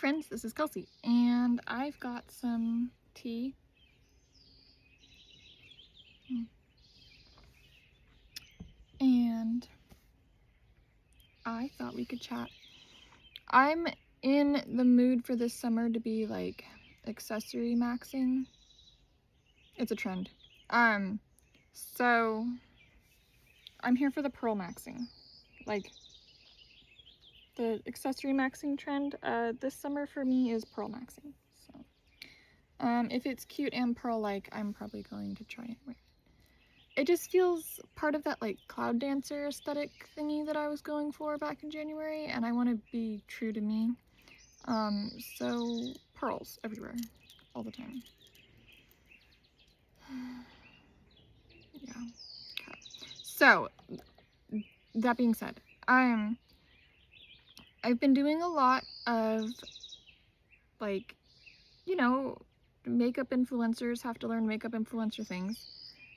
friends, this is Kelsey, and I've got some tea. And I thought we could chat. I'm in the mood for this summer to be like accessory maxing. It's a trend. So I'm here for the pearl maxing. Like the accessory maxing trend this summer for me is pearl maxing. So if it's cute and pearl-like, I'm probably going to try it. It just feels part of that like cloud dancer aesthetic thingy that I was going for back in January, and I want to be true to me. So pearls everywhere, all the time. Yeah. Okay. So that being said, I've been doing a lot of like, you know, makeup influencers have to learn makeup influencer things.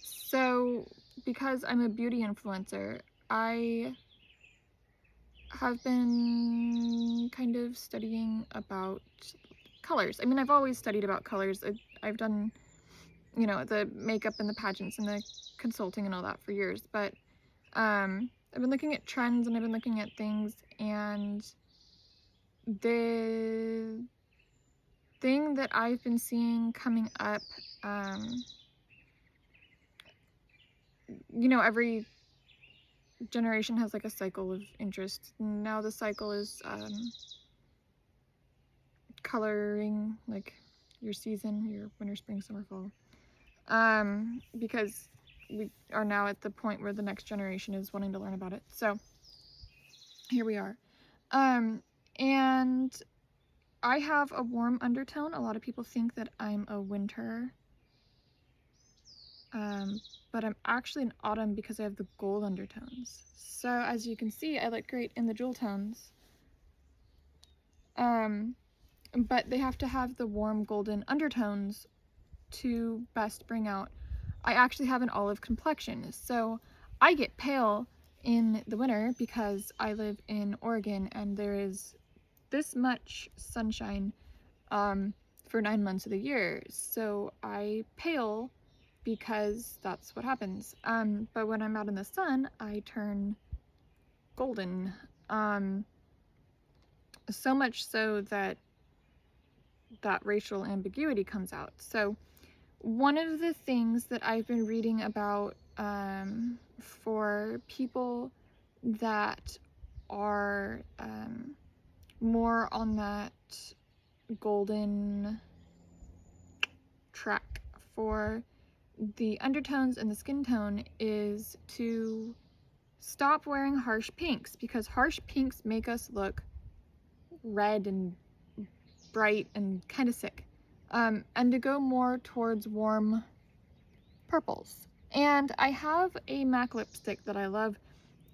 So because I'm a beauty influencer, I have been kind of studying about colors. I mean, I've always studied about colors. I've done, you know, the makeup and the pageants and the consulting and all that for years, but I've been looking at trends and I've been looking at things, and the thing that I've been seeing coming up, you know, every generation has like a cycle of interest. Now the cycle is coloring, like your season, your winter, spring, summer, fall, because we are now at the point where the next generation is wanting to learn about it. So here we are. And I have a warm undertone. A lot of people think that I'm a winter, but I'm actually an autumn because I have the gold undertones. So as you can see, I look great in the jewel tones. But they have to have the warm golden undertones to best bring out. I actually have an olive complexion, so I get pale in the winter because I live in Oregon and there is this much sunshine for 9 months of the year, so I pale because that's what happens. But when I'm out in the sun, I turn golden, so much so that racial ambiguity comes out. So one of the things that I've been reading about for people that are more on that golden track for the undertones and the skin tone is to stop wearing harsh pinks, because harsh pinks make us look red and bright and kind of sick, and to go more towards warm purples. And I have a MAC lipstick that I love,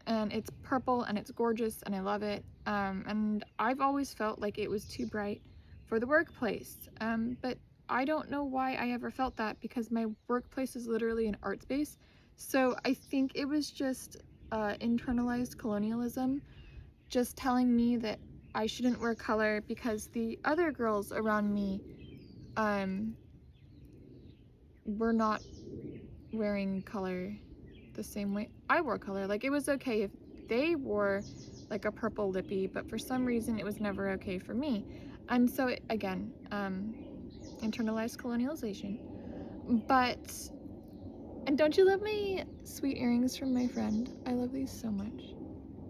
and it's purple and it's gorgeous and I love it, and I've always felt like it was too bright for the workplace, but I don't know why I ever felt that, because my workplace is literally an art space. So I think it was just internalized colonialism just telling me that I shouldn't wear color because the other girls around me were not wearing color the same way I wore color. Like, it was okay if they wore like a purple lippy, but for some reason it was never okay for me. And so again, internalized colonialization. But, and don't you love my sweet earrings from my friend? I love these so much.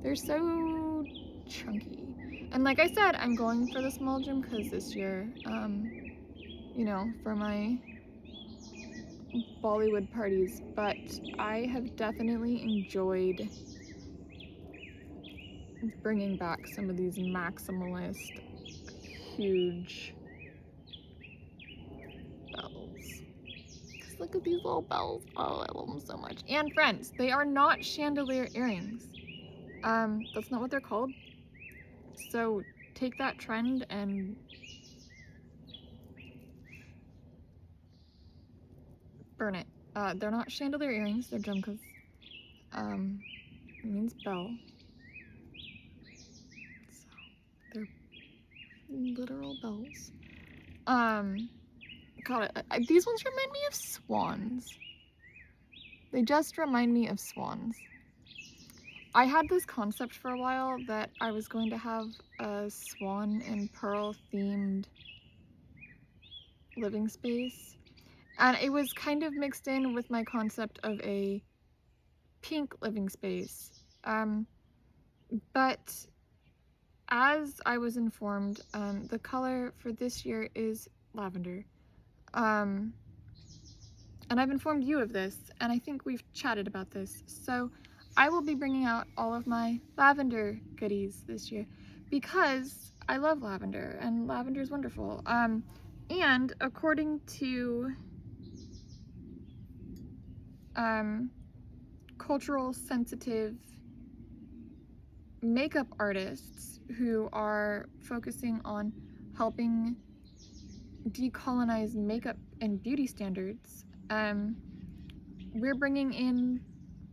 They're so chunky. And like I said, I'm going for the small gym because this year, you know, for my Bollywood parties, but I have definitely enjoyed bringing back some of these maximalist, huge bells. Just look at these little bells. Oh, I love them so much. And friends, they are not chandelier earrings. That's not what they're called. So take that trend and burn it. They're not chandelier earrings, they're jumkas. It means bell. So literal bells. God, these ones remind me of swans. They just remind me of swans. I had this concept for a while that I was going to have a swan and pearl themed living space, and it was kind of mixed in with my concept of a pink living space. But as I was informed, the color for this year is lavender. And I've informed you of this, and I think we've chatted about this. So I will be bringing out all of my lavender goodies this year because I love lavender, and lavender is wonderful. And according to cultural sensitive makeup artists who are focusing on helping decolonize makeup and beauty standards, we're bringing in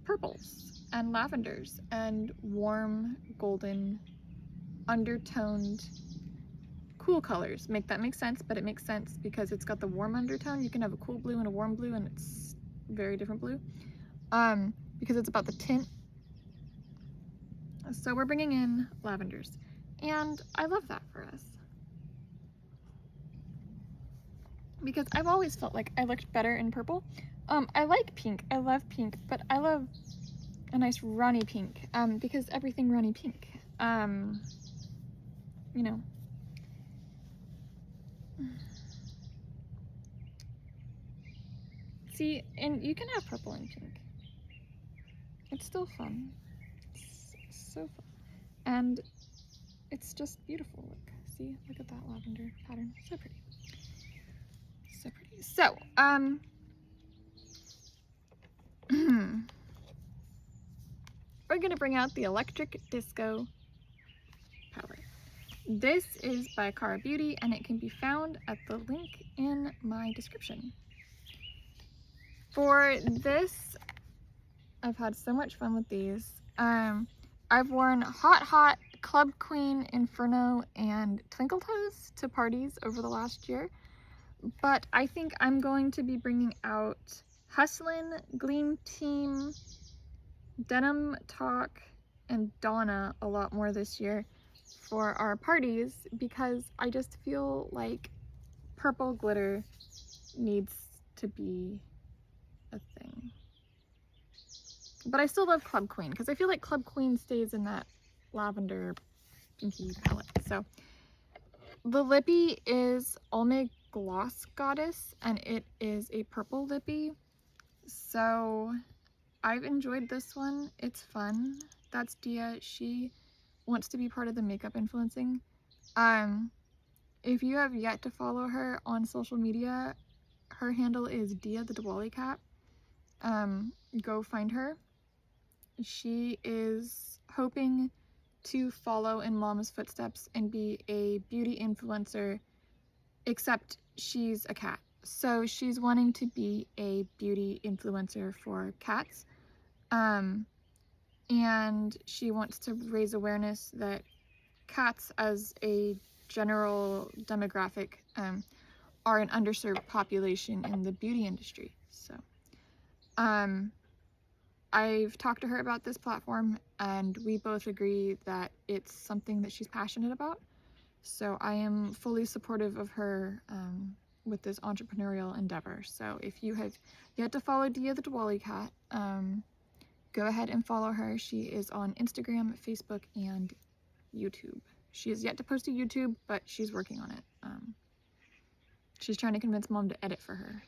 purples and lavenders and warm golden undertoned cool colors. Make that make sense, but it makes sense because it's got the warm undertone. You can have a cool blue and a warm blue, and it's very different blue, because it's about the tint. So we're bringing in lavenders, and I love that for us because I've always felt like I looked better in purple. I like pink, I love pink, but I love a nice runny pink, because everything runny pink, you know. See, and you can have purple and pink. It's still fun. It's so fun. And it's just beautiful. Look, see, look at that lavender pattern. So pretty. So pretty. So, we're gonna bring out the Electric Disco palette. This is by Cara Beauty, and it can be found at the link in my description. For this, I've had so much fun with these. I've worn Hot, Club Queen, Inferno, and Twinkle Toes to parties over the last year, but I think I'm going to be bringing out Hustlin', Gleam Team, Denim Talk, and Donna a lot more this year for our parties because I just feel like purple glitter needs to be a thing. But I still love Club Queen because I feel like Club Queen stays in that lavender pinky palette. So the lippy is Almay Gloss Goddess, and it is a purple lippy. So I've enjoyed this one. It's fun. That's Dia. She wants to be part of the makeup influencing. If you have yet to follow her on social media, her handle is Dia the Diwali Cat. Go find her. She is hoping to follow in Mom's footsteps and be a beauty influencer, except she's a cat. So she's wanting to be a beauty influencer for cats. And she wants to raise awareness that cats as a general demographic are an underserved population in the beauty industry. So I've talked to her about this platform, and we both agree that it's something that she's passionate about. So I am fully supportive of her with this entrepreneurial endeavor. So if you have yet to follow Dia the Diwali Cat, go ahead and follow her. She is on Instagram, Facebook, and YouTube. She has yet to post to YouTube, but she's working on it. She's trying to convince Mom to edit for her.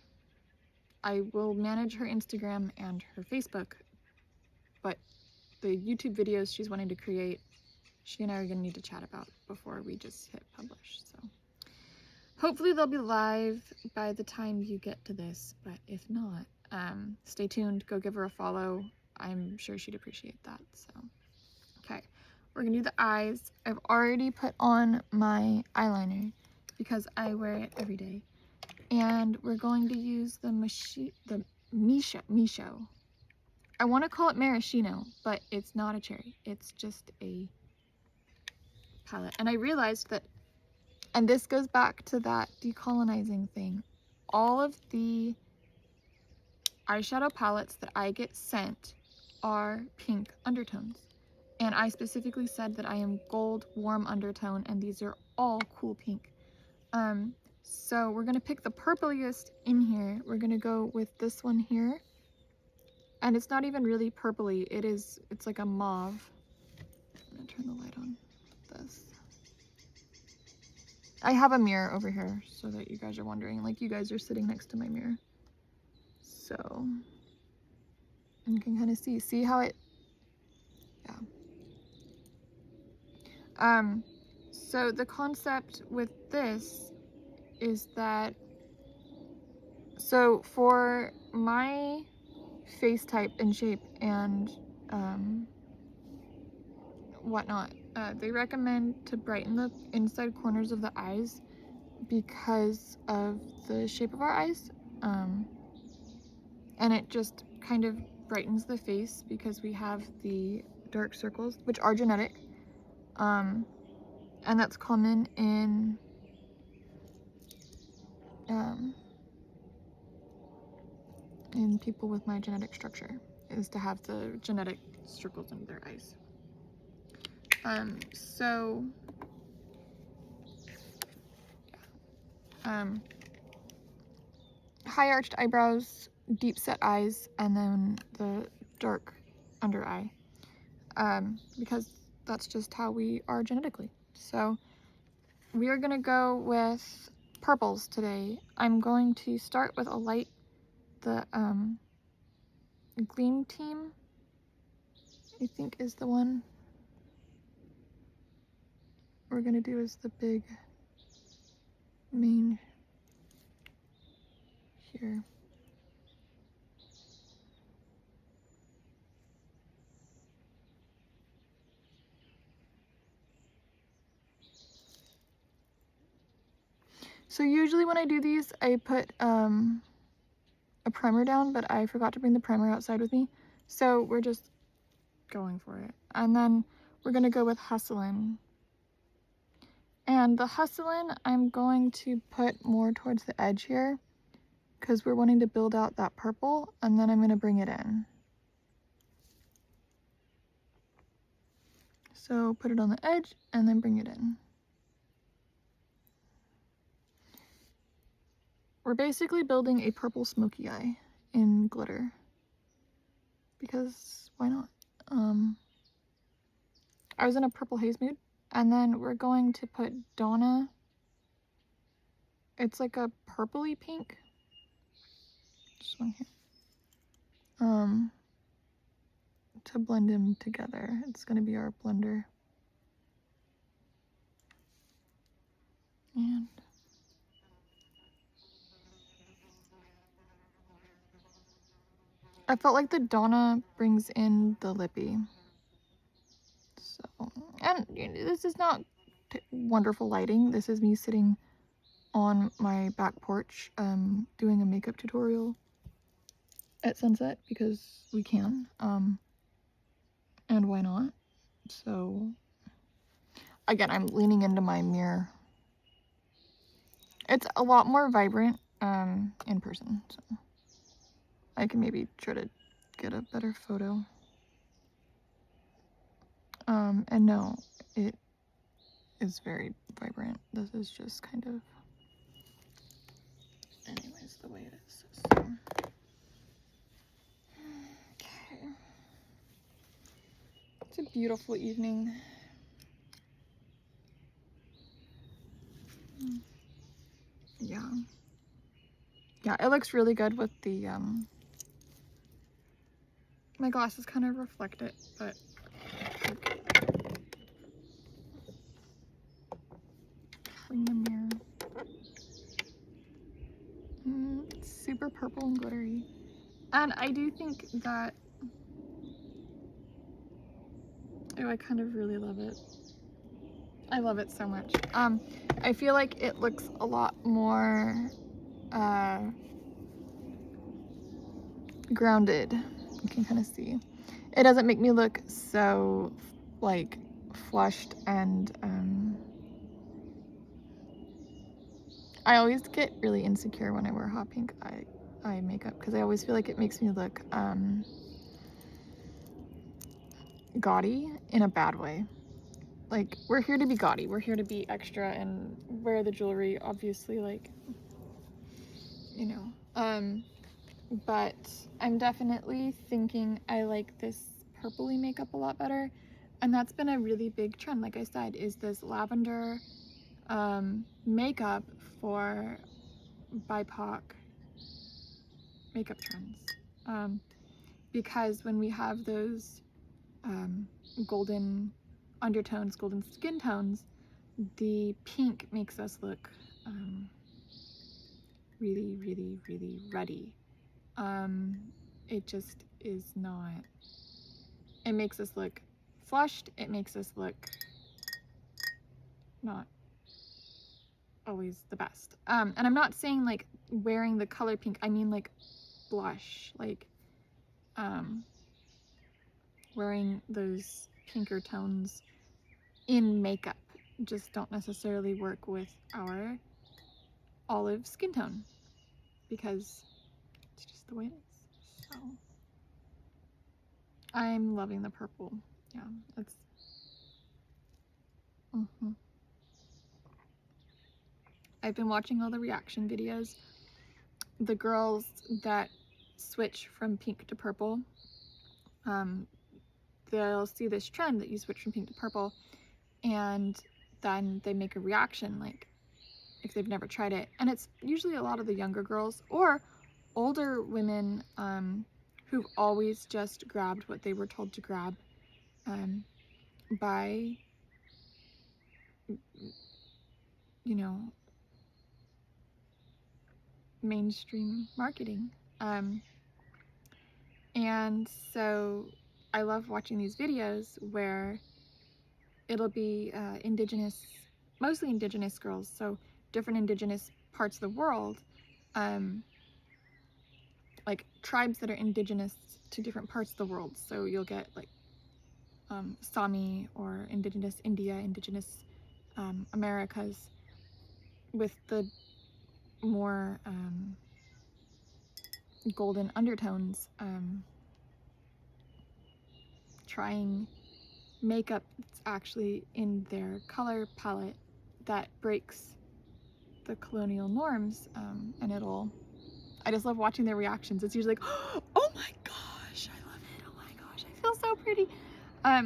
I will manage her Instagram and her Facebook, but the YouTube videos she's wanting to create, she and I are going to need to chat about before we just hit publish. So hopefully they'll be live by the time you get to this, but if not, stay tuned. Go give her a follow. I'm sure she'd appreciate that. So, okay, we're going to do the eyes. I've already put on my eyeliner because I wear it every day. And we're going to use the Misho. I want to call it maraschino, but it's not a cherry. It's just a palette. And I realized that And this goes back to that decolonizing thing. All of the eyeshadow palettes that I get sent are pink undertones. And I specifically said that I am gold warm undertone, and these are all cool pink. So we're gonna pick the purpliest in here. We're gonna go with this one here. And it's not even really purpley, it's like a mauve. I'm gonna turn the light on this. I have a mirror over here so that you guys are wondering, like you guys are sitting next to my mirror. So you can kind of see how it, yeah. So the concept with this is that, so for my face type and shape and whatnot, they recommend to brighten the inside corners of the eyes because of the shape of our eyes, and it just kind of brightens the face because we have the dark circles, which are genetic, and that's common in people with my genetic structure, is to have the genetic circles under their eyes. So high arched eyebrows, deep set eyes, and then the dark under eye, because that's just how we are genetically. So we are gonna go with purples today. I'm going to start with a light, the Gleam Team, I think is the one we're gonna do as the big main here. So usually when I do these, I put a primer down, but I forgot to bring the primer outside with me. So we're just going for it. And then we're gonna go with Hustlin'. And the Hustlin', I'm going to put more towards the edge here because we're wanting to build out that purple, and then I'm gonna bring it in. So put it on the edge and then bring it in. We're basically building a purple smoky eye in glitter because why not? I was in a purple haze mood, and then we're going to put Donna. It's like a purpley pink. This one here. To blend them together. It's gonna be our blender. And I felt like the Donna brings in the lippy. So, and this is not wonderful lighting. This is me sitting on my back porch doing a makeup tutorial at sunset because we can, and why not? So again, I'm leaning into my mirror. It's a lot more vibrant in person, so I can maybe try to get a better photo. And no, it is very vibrant. This is just kind of, anyways, the way it is. So. Okay. It's a beautiful evening. Yeah. Yeah, it looks really good with the, my glasses kind of reflect it, but clean the mirror. It's super purple and glittery. And I do think that, oh, I kind of really love it. I love it so much. I feel like it looks a lot more grounded. You can kind of see. It doesn't make me look so like flushed and I always get really insecure when I wear hot pink eye makeup because I always feel like it makes me look gaudy in a bad way. Like, we're here to be gaudy, we're here to be extra and wear the jewelry, obviously, like, you know. But I'm definitely thinking I like this purpley makeup a lot better, and that's been a really big trend, like I said, is this lavender makeup for BIPOC makeup trends. Because when we have those golden undertones, golden skin tones, the pink makes us look really, really, really ruddy. It just is not, it makes us look flushed, it makes us look not always the best. And I'm not saying like wearing the color pink, I mean like blush, like wearing those pinker tones in makeup just don't necessarily work with our olive skin tone because it's just the way it is. So I'm loving the purple. Yeah, it's I've been watching all the reaction videos. The girls that switch from pink to purple, they'll see this trend that you switch from pink to purple, and then they make a reaction like if they've never tried it. And it's usually a lot of the younger girls or older women who've always just grabbed what they were told to grab by, you know, mainstream marketing. And so I love watching these videos where it'll be mostly indigenous girls, so different indigenous parts of the world, like tribes that are indigenous to different parts of the world. So you'll get like Sami or indigenous India, indigenous Americas, with the more golden undertones, trying makeup that's actually in their color palette that breaks the colonial norms, and I just love watching their reactions. It's usually like, oh my gosh, I love it, oh my gosh, I feel so pretty,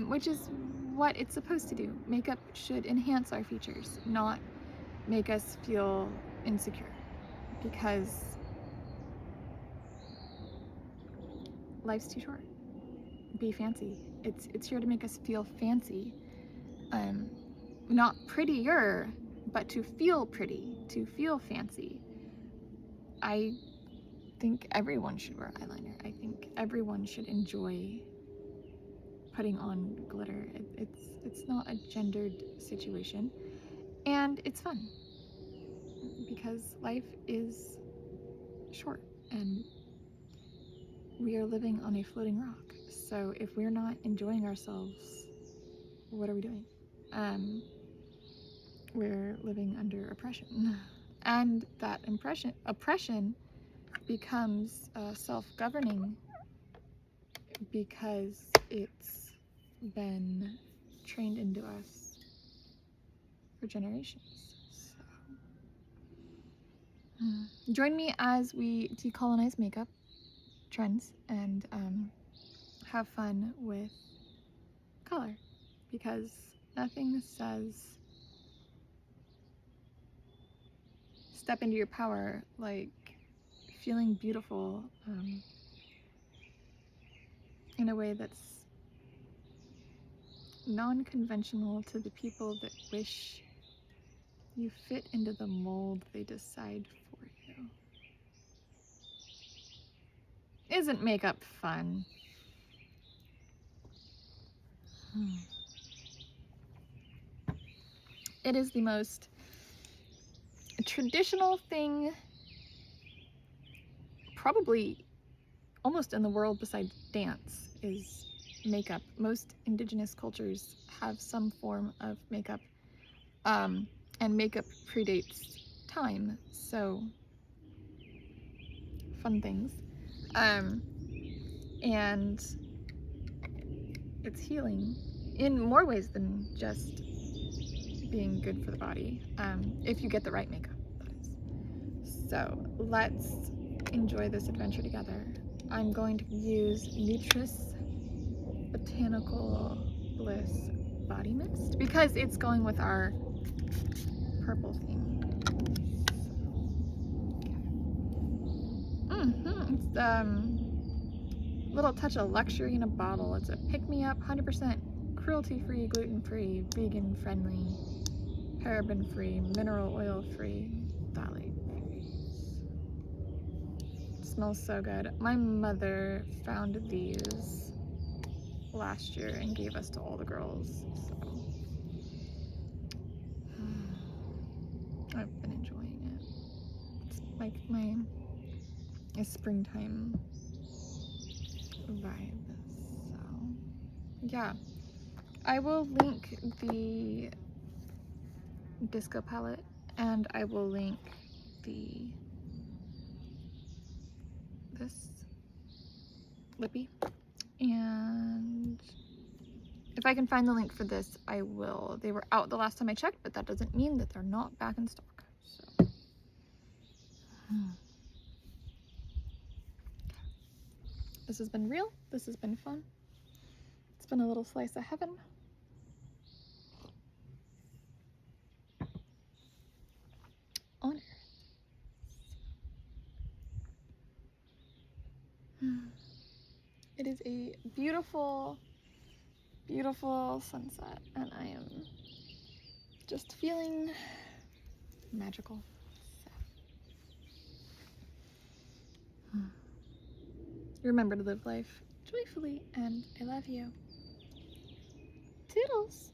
which is what it's supposed to do. Makeup should enhance our features, not make us feel insecure, because life's too short. Be fancy. It's here to make us feel fancy. Not prettier, but to feel pretty, to feel fancy. I think everyone should wear eyeliner. I think everyone should enjoy putting on glitter. It's not a gendered situation, and it's fun because life is short and we are living on a floating rock. So if we're not enjoying ourselves, what are we doing? We're living under oppression, and that oppression becomes self-governing because it's been trained into us for generations. So, join me as we decolonize makeup trends and have fun with color, because nothing says step into your power like feeling beautiful in a way that's non-conventional to the people that wish you fit into the mold they decide for you. Isn't makeup fun? It is the most traditional thing probably almost in the world besides dance is makeup. Most indigenous cultures have some form of makeup, and makeup predates time, so fun things. And it's healing in more ways than just being good for the body, if you get the right makeup, that is. So let's enjoy this adventure together. I'm going to use Nutrius Botanical Bliss Body Mist because it's going with our purple theme. It's little touch of luxury in a bottle. It's a pick-me-up, 100% cruelty-free, gluten-free, vegan-friendly, paraben-free, mineral oil-free, phthalate-free. It smells so good. My mother found these last year and gave us to all the girls, so I've been enjoying it. It's like my springtime vibe. So yeah, I will link the disco palette and I will link this lippy, and if I can find the link for this, I will. They were out the last time I checked, but that doesn't mean that they're not back in stock. So this has been real. This has been fun. It's been a little slice of heaven. On earth. It is a beautiful, beautiful sunset, and I am just feeling magical. So. Remember to live life joyfully, and I love you. Toodles!